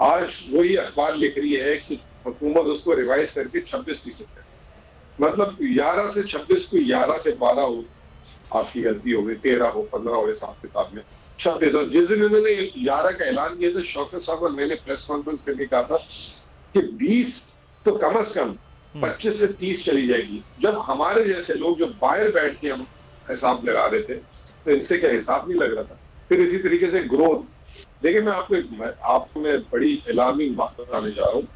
आज वही अखबार लिख रही है कि हुकूमत उसको रिवाइज करके 26%, मतलब 11 से 26 को 11 से 12 हो, आपकी गलती हो गई, 13 हो, 15 हो, हिसाब किताब में 26। और जिस दिन इन्होंने 11 का ऐलान किया था, शौकत साहब और मैंने प्रेस कॉन्फ्रेंस करके कहा था कि 20 तो कम से कम 25 से 30 चली जाएगी। जब हमारे जैसे लोग जो बाहर बैठ के हम हिसाब लगा रहे थे तो इनसे क्या हिसाब नहीं लग रहा था। फिर इसी तरीके से ग्रोथ, देखिए मैं आपको मैं बड़ी इलामी बात बताने जा रहा हूँ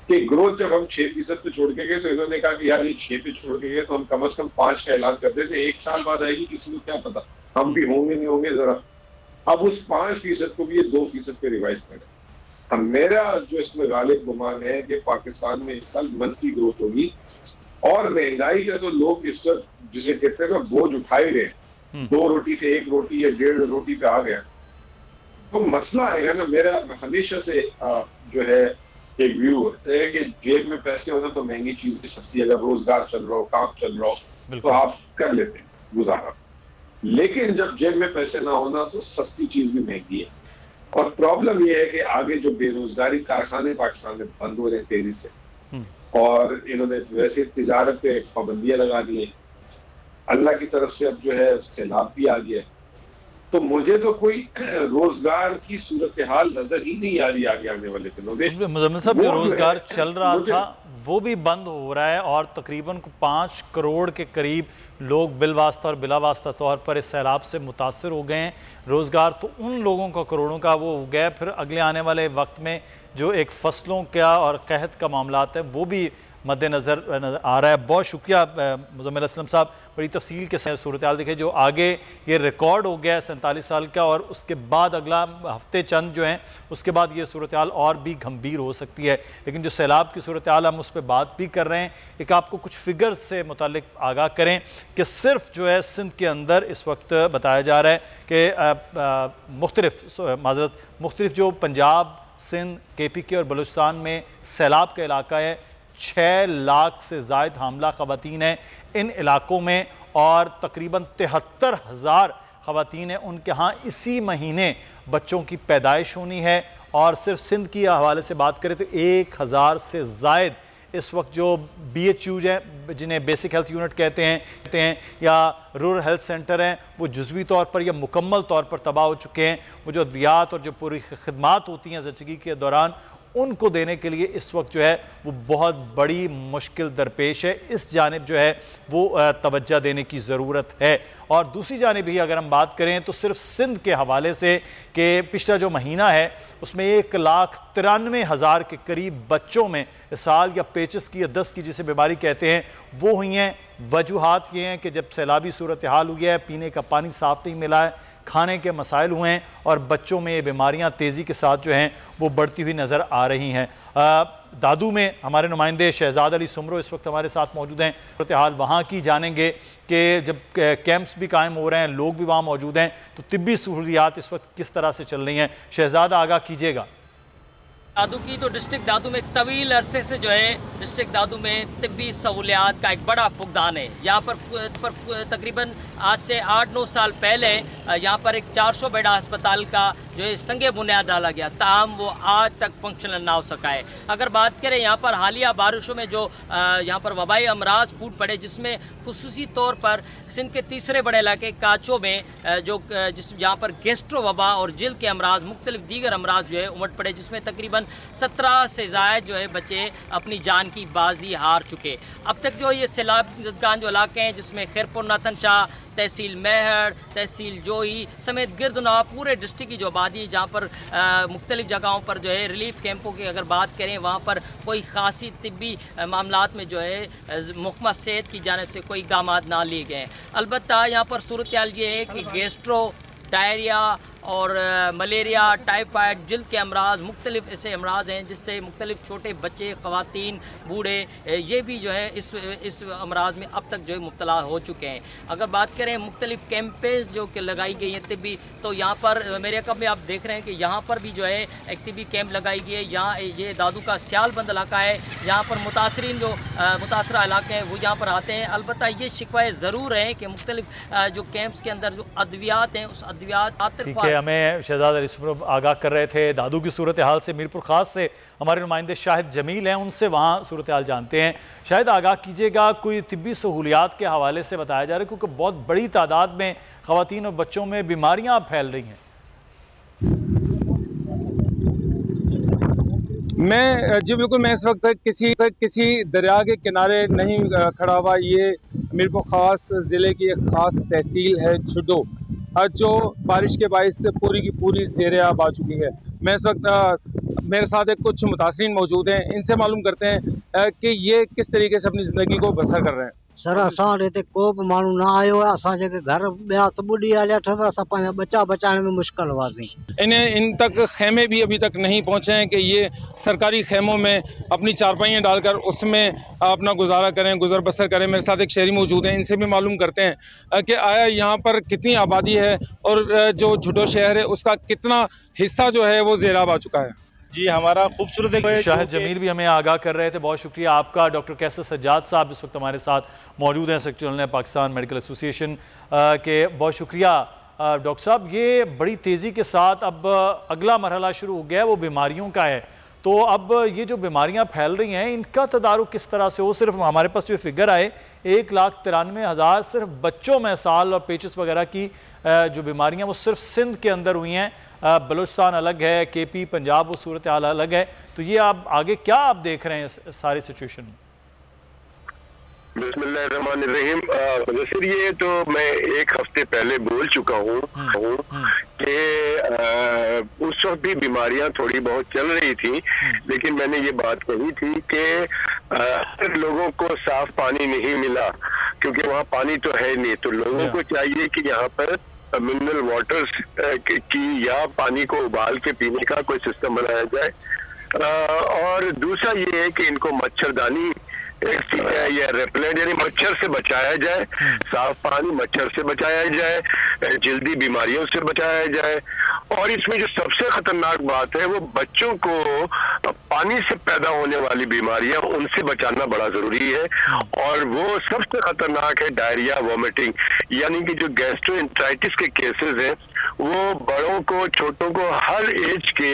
कि ग्रोथ जब हम 6% पे छोड़ के गए तो इन्होंने कहा कि यार ये 6 पे छोड़ के गए तो हम कम से कम 5 का ऐलान कर देते, 1 साल बाद आएगी किसी को क्या पता, हम भी होंगे नहीं होंगे जरा। अब उस 5% को भी ये 2% पे रिवाइज करें। अब मेरा जो इसमें गालिब गुमान है कि पाकिस्तान में इस साल मनफी ग्रोथ होगी, और महंगाई का तो लोग इस वक्त जिसे कहते हैं बोझ उठा ही रहे, 2 रोटी से 1 रोटी या 1.5 रोटी पे आ गया, तो मसला आएगा ना। मेरा हमेशा से जो है एक व्यू है कि जेब में पैसे होना तो महंगी चीज भी सस्ती है। अगर रोजगार चल रहा हो, काम चल रहा हो, तो आप कर लेते हैं गुजारा। लेकिन जब जेब में पैसे ना होना तो सस्ती चीज भी महंगी है। और प्रॉब्लम यह है कि आगे जो बेरोजगारी, कारखाने पाकिस्तान में बंद हो रहे हैं तेजी से, और इन्होंने वैसे तिजारत पे पाबंदियां लगा दी हैं। अल्लाह की तरफ से अब जो है सैलाब भी आ गया है, तो मुझे तो कोई रोजगार की सूरत हाल नजर ही नहीं आ रही आने वाले दिनों में। मुजम्मिल साहब, जो रोजगार चल रहा था वो भी बंद हो रहा है और तकरीबन 5 करोड़ के करीब लोग बिलवास्ता और बिलावास्ता तौर पर इस सैलाब से मुतासर हो गए हैं। रोज़गार तो उन लोगों का करोड़ों का वो हो गया, फिर अगले आने वाले वक्त में जो एक फसलों का और कहत का मामला है वो भी मद्देनज़र आ रहा है। बहुत शुक्रिया मुज़म्मिल असलम साहब, बड़ी तफसील के साथ सूरत हाल दिखे। जो आगे ये रिकॉर्ड हो गया है 47 साल का, और उसके बाद अगला हफ्ते चंद जो हैं उसके बाद ये सूरत हाल और भी गंभीर हो सकती है। लेकिन जो सैलाब की सूरत हाल हम उस पर बात भी कर रहे हैं, एक आपको कुछ फिगर्स से मुतालिक आगाह करें कि सिर्फ जो है सिंध के अंदर इस वक्त बताया जा रहा है कि मुख्तलिफ जो पंजाब, सिंध, KPK और बलूचिस्तान में सैलाब का इलाका है, 6 लाख से ज़ायद हामला ख़वातीन हैं इन इलाकों में, और तकरीबन 73,000 ख़वातीन हैं उनके यहाँ इसी महीने बच्चों की पैदाइश होनी है। और सिर्फ सिंध की हवाले से बात करें तो 1000 से ज़ायद इस वक्त जो BHUs हैं, जिन्हें बेसिक हेल्थ यूनिट कहते हैं या रूरल हेल्थ सेंटर हैं, वो जुज़वी तौर पर या मुकम्मल तौर पर तबाह हो चुके हैं। वो जो अद्वियात और जो पूरी खिदमात होती हैं ज़िंदगी के दौरान, उनको देने के लिए इस वक्त जो है वो बहुत बड़ी मुश्किल दरपेश है। इस जानिब जो है वो तवज्जो देने की ज़रूरत है। और दूसरी जानिब ही अगर हम बात करें तो सिर्फ सिंध के हवाले से कि पिछला जो महीना है उसमें 1,93,000 के करीब बच्चों में साल या पेचिस की या दस्त की जिसे बीमारी कहते हैं वो हुई हैं। वजूहात ये हैं कि जब सैलाबी सूरत हाल हुई है, पीने का पानी साफ़ नहीं मिला है, खाने के मसाइल हुए हैं, और बच्चों में ये बीमारियां तेज़ी के साथ जो हैं वो बढ़ती हुई नज़र आ रही हैं। दादू में हमारे नुमाइंदे शहजाद अली सुमरो इस वक्त हमारे साथ मौजूद हैं। सूरत हाल वहाँ की जानेंगे कि जब कैंप्स भी कायम हो रहे हैं, लोग भी वहाँ मौजूद हैं, तो तिब्बी सहूलियात इस वक्त किस तरह से चल रही हैं। शहजाद आगाह कीजिएगा। दादू की तो डिस्ट्रिक्ट दादू में तवील अरसे से जो है डिस्ट्रिक्ट दादू में तिब्बी सहूलियात का एक बड़ा फुकदान है। यहाँ पर तकरीबन आज से 8-9 साल पहले यहाँ पर एक 400 बेड अस्पताल का जो है संगे बुनियाद डाला गया, ताहम वो आज तक फंक्शनल ना हो सका है। अगर बात करें यहाँ पर हालिया बारिशों में जो यहाँ पर वबाई अमराज फूट पड़े, जिसमें खुसूसी तौर पर सिंध के तीसरे बड़े इलाके काचो में यहाँ पर गैस्ट्रो वबा और जिल्द के अमराज, मुख्तलिफ दीगर अमराज जो है उमट पड़े, जिसमें तकरीबन 17 से ज़ायद जो है बच्चे अपनी जान की बाजी हार चुके। अब तक जो ये सैलाब जो इलाके हैं जिसमें खैरपुर नाथन शाह, तहसील मेहर, तहसील जोई समेत गिरदनवा पूरे डिस्ट्रिक्ट की जो आबादी है, जहाँ पर मुख्तलिफ जगहों पर जो है रिलीफ कैंपों की अगर बात करें, वहाँ पर कोई खासी तिब्बी मामलात में जो है महकमा सेहत की जानिब से कोई इक़दामात ना लिए गए। अलबत्ता यहाँ पर सूरत हाल ये है कि गैस्ट्रो, डायरिया और मलेरिया, टाइफाइड, जिल्द के अमराज, मुख्तलिफ ऐसे अमराज हैं जिससे मुख्तलिफ छोटे बच्चे, ख़वातीन, बूढ़े ये भी जो है इस अमराज में अब तक जो है मुब्तला हो चुके हैं। अगर बात करें मुख्तलिफ कैंपेज जो कि लगाई गई हैं तिब्बी, तो यहाँ पर मेरे कब में आप देख रहे हैं कि यहाँ पर भी जो है एक तिब्बी कैंप लगाई गई है। यहाँ ये दादू का सियालबंद इलाका है, यहाँ पर मुतासरीन जो मुतासरा इलाके हैं वो यहाँ पर आते हैं। अलबत्ता ये शिकवाएँ ज़रूर हैं कि मुख्तलिफ जो कैंप्स के अंदर जो अद्वियात हैं, उस अद्वियात हमें शहजाद अली सुमरो आगाह कर रहे थे। दादू की सूरत हाल से मीरपुर ख़ास से हमारे नुमाइंदे शाहिद जमील हैं, उनसे वहाँ सूरत हाल जानते हैं। शायद आगाह कीजिएगा, कोई तिब्बी सहूलियात के हवाले से बताया जा रहा है क्योंकि बहुत बड़ी तादाद में ख़वातीन और बच्चों में बीमारियाँ फैल रही हैं। जी बिल्कुल, मैं इस वक्त किसी दरिया के किनारे नहीं खड़ा हुआ। ये मीरपुर ख़ास ज़िले की एक ख़ास तहसील है झुड्डो, जो बारिश के बायस से पूरी की पूरी ज़ेर-ए-आब आ चुकी है। मैं इस वक्त मेरे साथ एक कुछ मुतासरीन मौजूद हैं, इनसे मालूम करते हैं कि ये किस तरीके से अपनी ज़िंदगी को बसर कर रहे हैं। सर असां वटि हिते को बि माण्हू न आयो आहे। असां जेके घर ॿिया त ॿुॾी हलिया अथव, असां पंहिंजा बचा बचाइण में मुश्किल हुआसीं। इन तक खेमे भी अभी तक नहीं पहुँचे हैं कि ये सरकारी खेमों में अपनी चारपाइयाँ डालकर उसमें अपना गुजारा करें, गुजर बसर करें। मेरे साथ एक शहरी मौजूद हैं, इनसे भी मालूम करते हैं कि आया यहाँ पर कितनी आबादी है और जो झुड्डो शहर है उसका कितना हिस्सा जो है वो ज़ेराब आ चुका है। जी हमारा खूबसूरत शाहिद जमील भी हमें आगाह कर रहे थे, बहुत शुक्रिया आपका। डॉक्टर कैसर सज्जाद साहब इस वक्त हमारे साथ मौजूद हैं, secretary general Pakistan medical association के। बहुत शुक्रिया डॉक्टर साहब। ये बड़ी तेज़ी के साथ अब अगला मरहला शुरू हो गया है, वो बीमारियों का है। तो अब ये जो बीमारियां फैल रही हैं इनका तदारुक किस तरह से हो? सिर्फ हमारे पास जो फिगर आए 1,93,000 सिर्फ बच्चों में साल और पेचिस वगैरह की जो बीमारियां वो सिर्फ सिंध के अंदर हुई हैं। बलूचिस्तान अलग है, केपी पंजाब वो सूरत हाल अलग है। तो ये आप आगे क्या आप देख रहे हैं सारी सिचुएशन में? बिस्मिल्लाहिर्रहमानिर्रहीम। मुदस्सिर, ये तो मैं एक हफ्ते पहले बोल चुका हूँ कि उस वक्त भी बीमारियां थोड़ी बहुत चल रही थी, लेकिन मैंने ये बात कही थी कि अगर लोगों को साफ पानी नहीं मिला, क्योंकि वहाँ पानी तो है नहीं, तो लोगों को चाहिए कि यहाँ पर मिनरल वाटर्स की या पानी को उबाल के पीने का कोई सिस्टम बनाया जाए। और दूसरा ये है कि इनको मच्छरदानी या रेपेलेंट यानी मच्छर से बचाया जाए, साफ पानी मच्छर से बचाया जाए, जल्दी बीमारियों से बचाया जाए। और इसमें जो सबसे खतरनाक बात है वो बच्चों को पानी से पैदा होने वाली बीमारियां उनसे बचाना बड़ा जरूरी है। और वो सबसे खतरनाक है डायरिया, वॉमिटिंग, यानी कि जो गैस्ट्रोएंटेराइटिस के केसेस हैं वो बड़ों को, छोटों को, हर एज के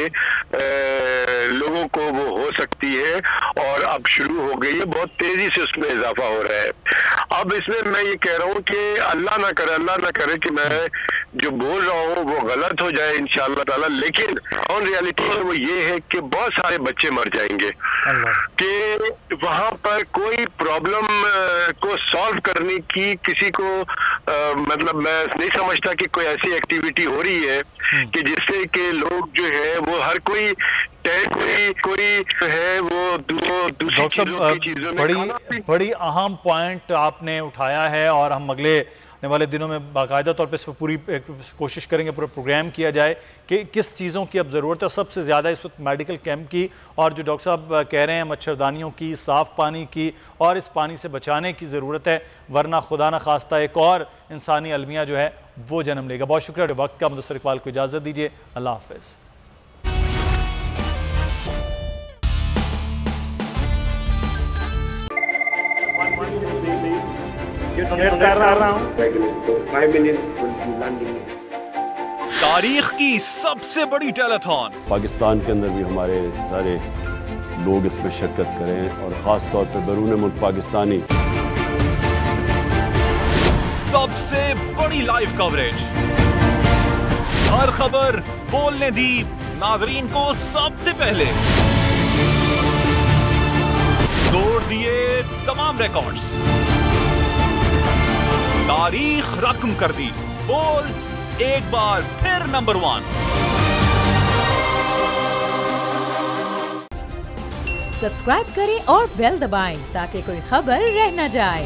लोगों को वो हो सकती है और अब शुरू हो गई है, बहुत तेजी से उसमें इजाफा हो रहा है। अब इसमें मैं ये कह रहा हूँ कि अल्लाह ना करे कि मैं जो बोल रहा हूँ वो गलत हो जाए इंशाअल्लाह ताला, लेकिन ऑन रियलिटी वो ये है कि बहुत सारे बच्चे मर जाएंगे कि वहाँ पर कोई प्रॉब्लम को सॉल्व करने की किसी को मतलब मैं नहीं समझता कि कोई ऐसी एक्टिविटी हो रही है कि जिससे कि लोग जो है वो हर कोई है वो दूसरी चीजों में बड़ी अहम पॉइंट आपने उठाया है और हम अगले आने वाले दिनों में बाकायदा तौर पे इस पर पूरी कोशिश करेंगे, पूरा प्रोग्राम किया जाए कि किस चीज़ों की अब ज़रूरत है। और सबसे ज़्यादा इस वक्त मेडिकल कैंप की और जो डॉक्टर साहब कह रहे हैं मच्छरदानियों की, साफ़ पानी की और इस पानी से बचाने की ज़रूरत है, वरना खुदा न खास्ता एक और इंसानी अलमिया जो है वो जन्म लेगा। बहुत शुक्रिया वक्त का। मुदस्सिर इकबाल को इजाज़त दीजिए, अल्लाह हाफ़िज़। तारीख की सबसे बड़ी टेलीथॉन, पाकिस्तान के अंदर भी हमारे सारे लोग इसमें शिरकत करें और ख़ास तौर पर बैरून मुल्क पाकिस्तानी। सबसे बड़ी लाइव कवरेज, हर खबर बोलने दी नाजरीन को सबसे पहले, तोड़ दिए तमाम रिकॉर्ड्स, तारीख रकम कर दी, बोल एक बार फिर नंबर 1। सब्सक्राइब करें और बेल दबाएं ताकि कोई खबर रह न जाए।